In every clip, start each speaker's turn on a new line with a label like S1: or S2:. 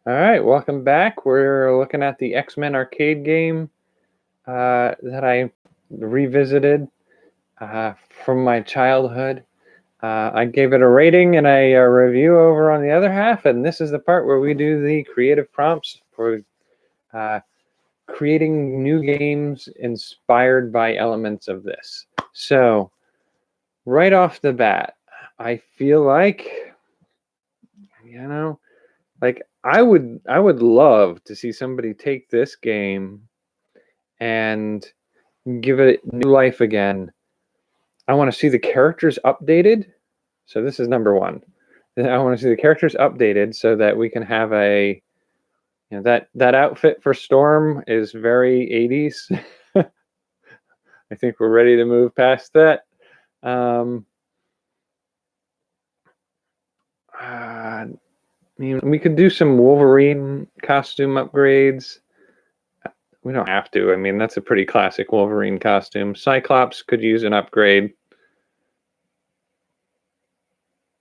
S1: All right, welcome back. We're looking at the X-Men arcade game that I revisited from my childhood. I gave it a rating and a review over on the other half, and this is the part where we do the creative prompts for uh, creating new games inspired by elements of this. So, right off the bat, I feel like, you know, like I would love to see somebody take this game and give it new life again. I want to see the characters updated. So this is number one. I want to see the characters updated so that we can have that outfit for Storm is very 80s. I think we're ready to move past that. I mean, we could do some Wolverine costume upgrades. We don't have to. I mean, that's a pretty classic Wolverine costume. Cyclops could use an upgrade.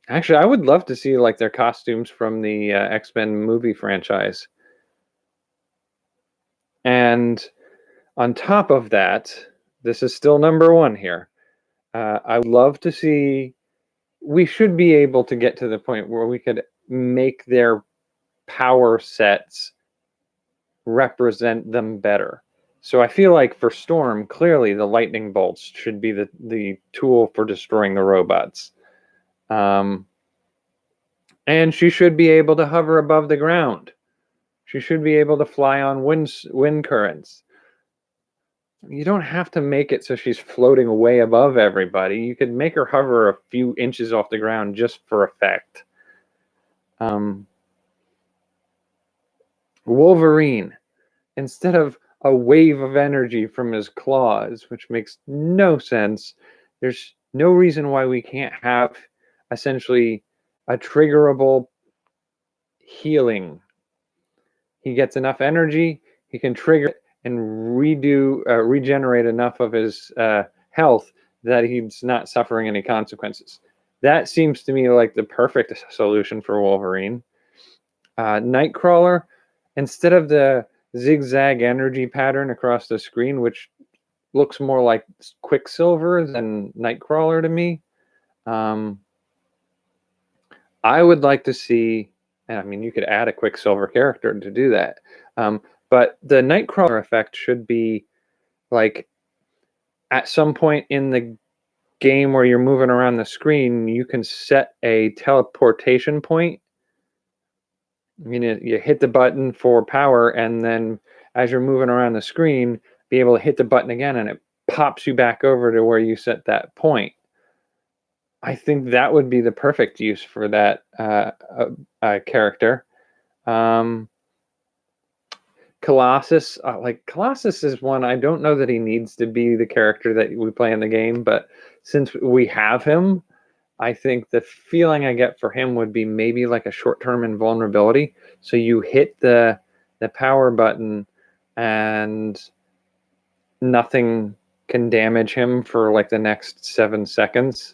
S1: Actually, I would love to see like their costumes from the X-Men movie franchise. And on top of that, this is still number one here. I would love to see. We should be able to get to the point where we could make their power sets represent them better. So I feel like for Storm, clearly the lightning bolts should be the tool for destroying the robots. And she should be able to hover above the ground. She should be able to fly on wind currents. You don't have to make it so she's floating way above everybody. You could make her hover a few inches off the ground just for effect. Wolverine, instead of a wave of energy from his claws, which makes no sense, there's no reason why we can't have essentially a triggerable healing. He gets enough energy, he can trigger it and regenerate enough of his health that he's not suffering any consequences. That seems to me like the perfect solution for Wolverine. Nightcrawler, instead of the zigzag energy pattern across the screen, which looks more like Quicksilver than Nightcrawler to me, I would like to see. I mean, you could add a Quicksilver character to do that. But the Nightcrawler effect should be like at some point in the game where you're moving around the screen, you can set a teleportation point. You hit the button for power, and then as you're moving around the screen, be able to hit the button again, and it pops you back over to where you set that point. I think that would be the perfect use for that character. Colossus, Colossus is one. I don't know that he needs to be the character that we play in the game, but since we have him, I think the feeling I get for him would be maybe like a short-term invulnerability. So you hit the power button and nothing can damage him for like the next 7 seconds.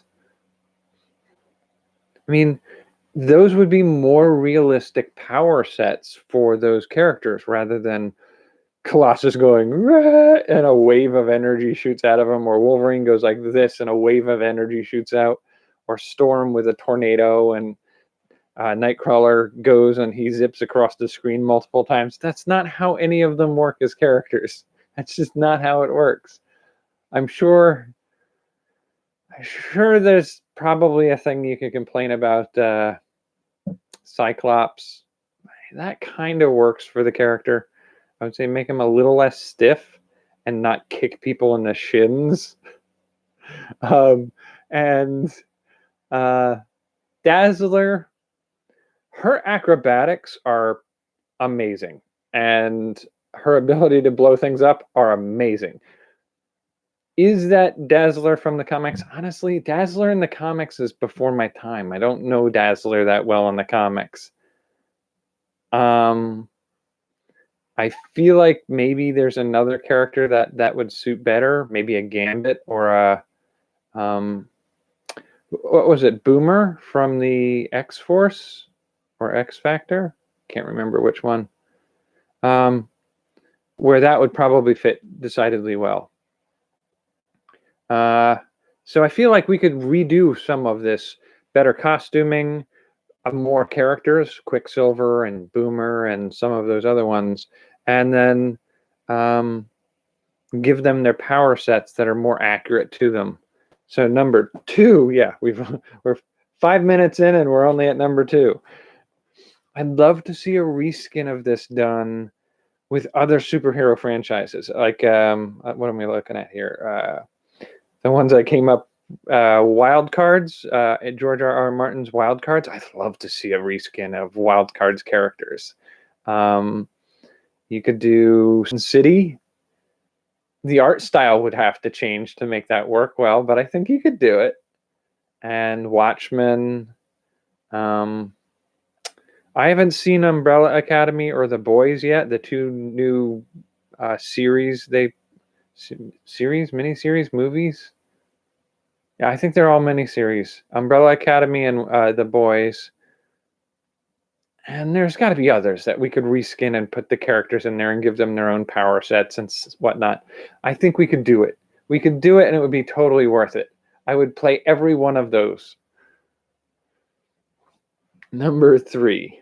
S1: I mean, those would be more realistic power sets for those characters rather than Colossus going Rah! And a wave of energy shoots out of him, or Wolverine goes like this and a wave of energy shoots out, or Storm with a tornado and Nightcrawler goes and he zips across the screen multiple times. That's not how any of them work as characters. That's just not how it works. I'm sure there's probably a thing you could complain about Cyclops. That kind of works for the character. I would say make him a little less stiff and not kick people in the shins. And Dazzler, her acrobatics are amazing, and her ability to blow things up are amazing. Is that Dazzler from the comics? Honestly, Dazzler in the comics is before my time. I don't know Dazzler that well in the comics. I feel like maybe there's another character that would suit better, maybe a Gambit or a what was it, Boomer from the X-Force or X Factor? can't remember which one, where that would probably fit decidedly well. So I feel like we could redo some of this, better costuming, more characters, Quicksilver and Boomer and some of those other ones, and then give them their power sets that are more accurate to them. So number 2, yeah, we're 5 minutes in and we're only at number 2. I'd love to see a reskin of this done with other superhero franchises. Like, what am I looking at here? The ones that came up, Wild Cards, George R.R. Martin's Wild Cards. I'd love to see a reskin of Wild Cards characters. You could do Sin City. The art style would have to change to make that work well, but I think you could do it. And Watchmen. I haven't seen Umbrella Academy or The Boys yet, the 2 new miniseries, movies. Yeah, I think they're all miniseries. Umbrella Academy and The Boys. And there's got to be others that we could reskin and put the characters in there and give them their own power sets and whatnot. I think we could do it. We could do it and it would be totally worth it. I would play every one of those. Number 3.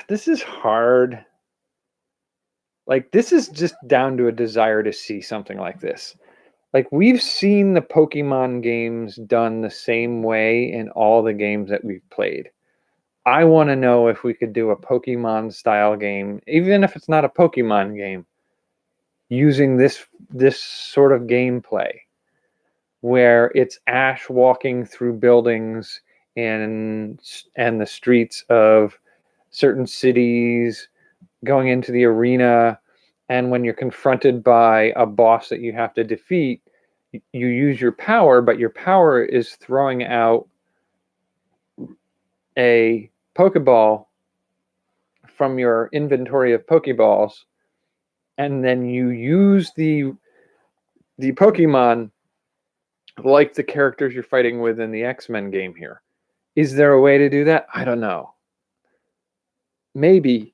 S1: This is hard. Like, this is just down to a desire to see something like this. Like, we've seen the Pokemon games done the same way in all the games that we've played. I want to know if we could do a Pokemon style game, even if it's not a Pokemon game, using this sort of gameplay where it's Ash walking through buildings and the streets of certain cities, going into the arena, and when you're confronted by a boss that you have to defeat, you use your power, but your power is throwing out a Pokeball from your inventory of Pokeballs, and then you use the Pokemon like the characters you're fighting with in the X-Men game here. Is there a way to do that? I don't know. Maybe.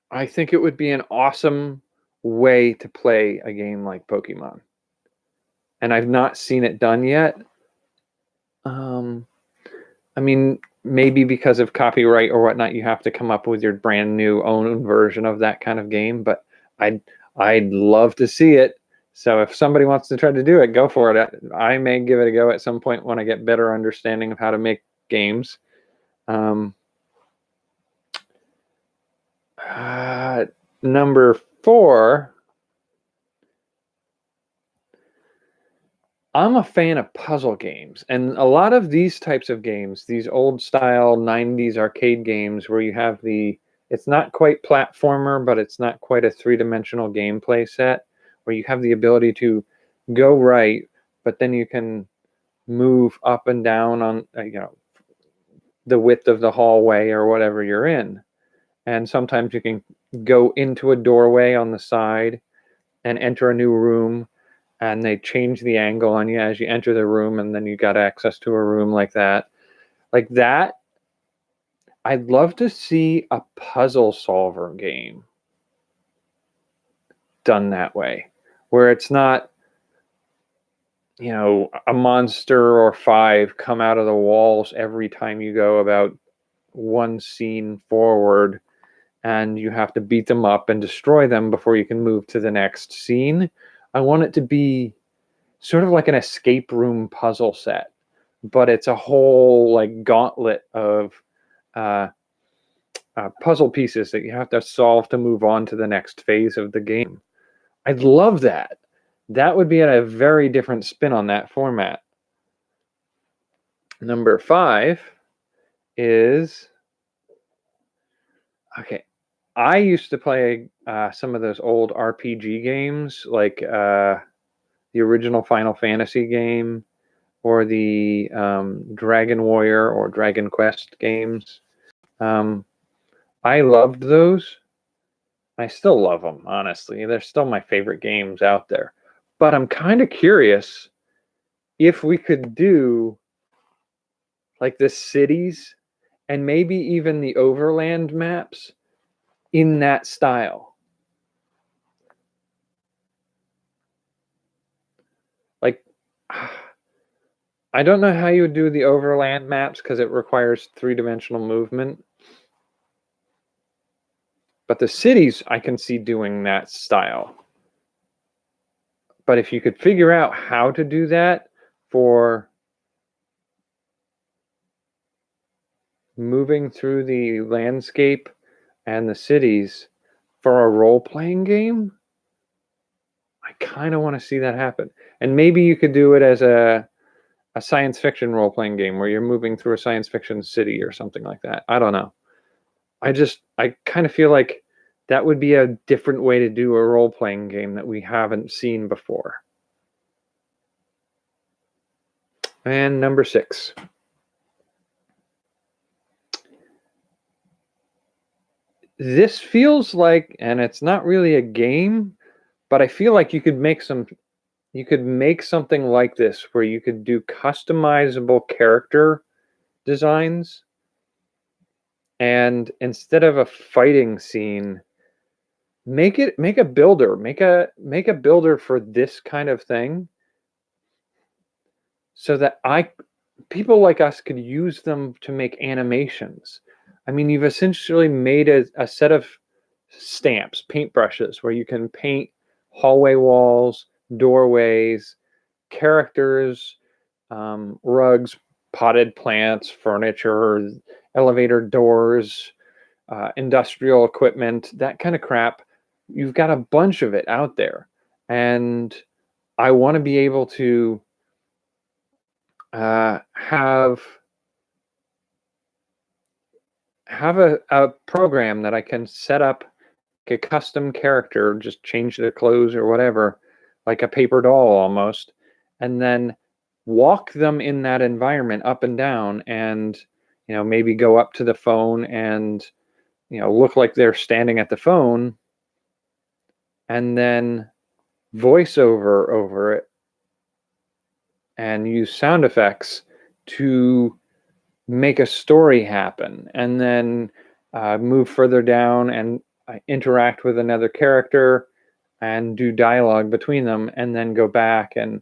S1: I think it would be an awesome way to play a game like Pokemon. And I've not seen it done yet. I mean, maybe because of copyright or whatnot, you have to come up with your brand new own version of that kind of game. But I'd love to see it. So if somebody wants to try to do it, go for it. I may give it a go at some point when I get better understanding of how to make games. Number 4, I'm a fan of puzzle games, and a lot of these types of games, these old style 90s arcade games where you have it's not quite platformer, but it's not quite a 3-dimensional gameplay set, where you have the ability to go right, but then you can move up and down on the width of the hallway or whatever you're in. And sometimes you can go into a doorway on the side and enter a new room, and they change the angle on you as you enter the room, and then you got access to a room like that. Like that, I'd love to see a puzzle solver game done that way, where it's not, a monster or 5 come out of the walls every time you go about one scene forward, and you have to beat them up and destroy them before you can move to the next scene. I want it to be sort of like an escape room puzzle set, but it's a whole like gauntlet of puzzle pieces that you have to solve to move on to the next phase of the game. I'd love that. That would be a very different spin on that format. Number 5 is, okay, I used to play some of those old RPG games, like the original Final Fantasy game, or the Dragon Warrior or Dragon Quest games. I loved those. I still love them, honestly. They're still my favorite games out there. But I'm kind of curious if we could do like the cities and maybe even the overland maps in that style. Like, I don't know how you would do the overland maps because it requires three-dimensional movement. But the cities, I can see doing that style. But if you could figure out how to do that for moving through the landscape and the cities for a role-playing game, I kind of want to see that happen. And maybe you could do it as a science fiction role-playing game where you're moving through a science fiction city or something like that. I don't know. I kind of feel like that would be a different way to do a role-playing game that we haven't seen before. And number 6. This feels like, and it's not really a game, but I feel like you could make something like this where you could do customizable character designs, and instead of a fighting scene, make a builder for this kind of thing, so that people like us could use them to make animations. I mean, you've essentially made a set of stamps, paintbrushes, where you can paint hallway walls, doorways, characters, rugs, potted plants, furniture, elevator doors, industrial equipment, that kind of crap. You've got a bunch of it out there. And I want to be able to have a program that I can set up a custom character, just change the clothes or whatever, like a paper doll almost, and then walk them in that environment up and down, and maybe go up to the phone and look like they're standing at the phone, and then voice over it and use sound effects to make a story happen, and then move further down and interact with another character and do dialogue between them, and then go back and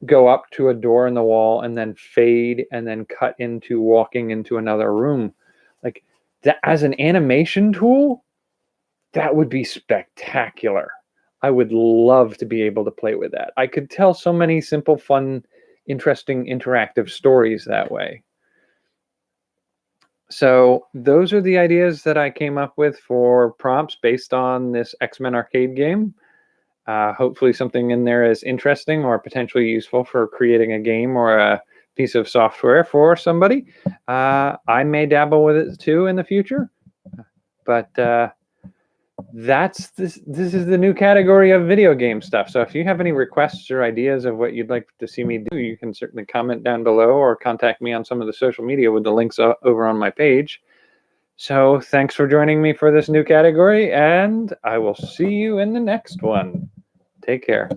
S1: go up to a door in the wall and then fade and then cut into walking into another room. Like that as an animation tool, that would be spectacular. I would love to be able to play with that. I could tell so many simple, fun, interesting, interactive stories that way. So those are the ideas that I came up with for prompts based on this X-Men arcade game. Hopefully something in there is interesting or potentially useful for creating a game or a piece of software for somebody. I may dabble with it too in the future, but this is the new category of video game stuff. So if you have any requests or ideas of what you'd like to see me do, you can certainly comment down below or contact me on some of the social media with the links over on my page. So thanks for joining me for this new category, and I will see you in the next one. Take care.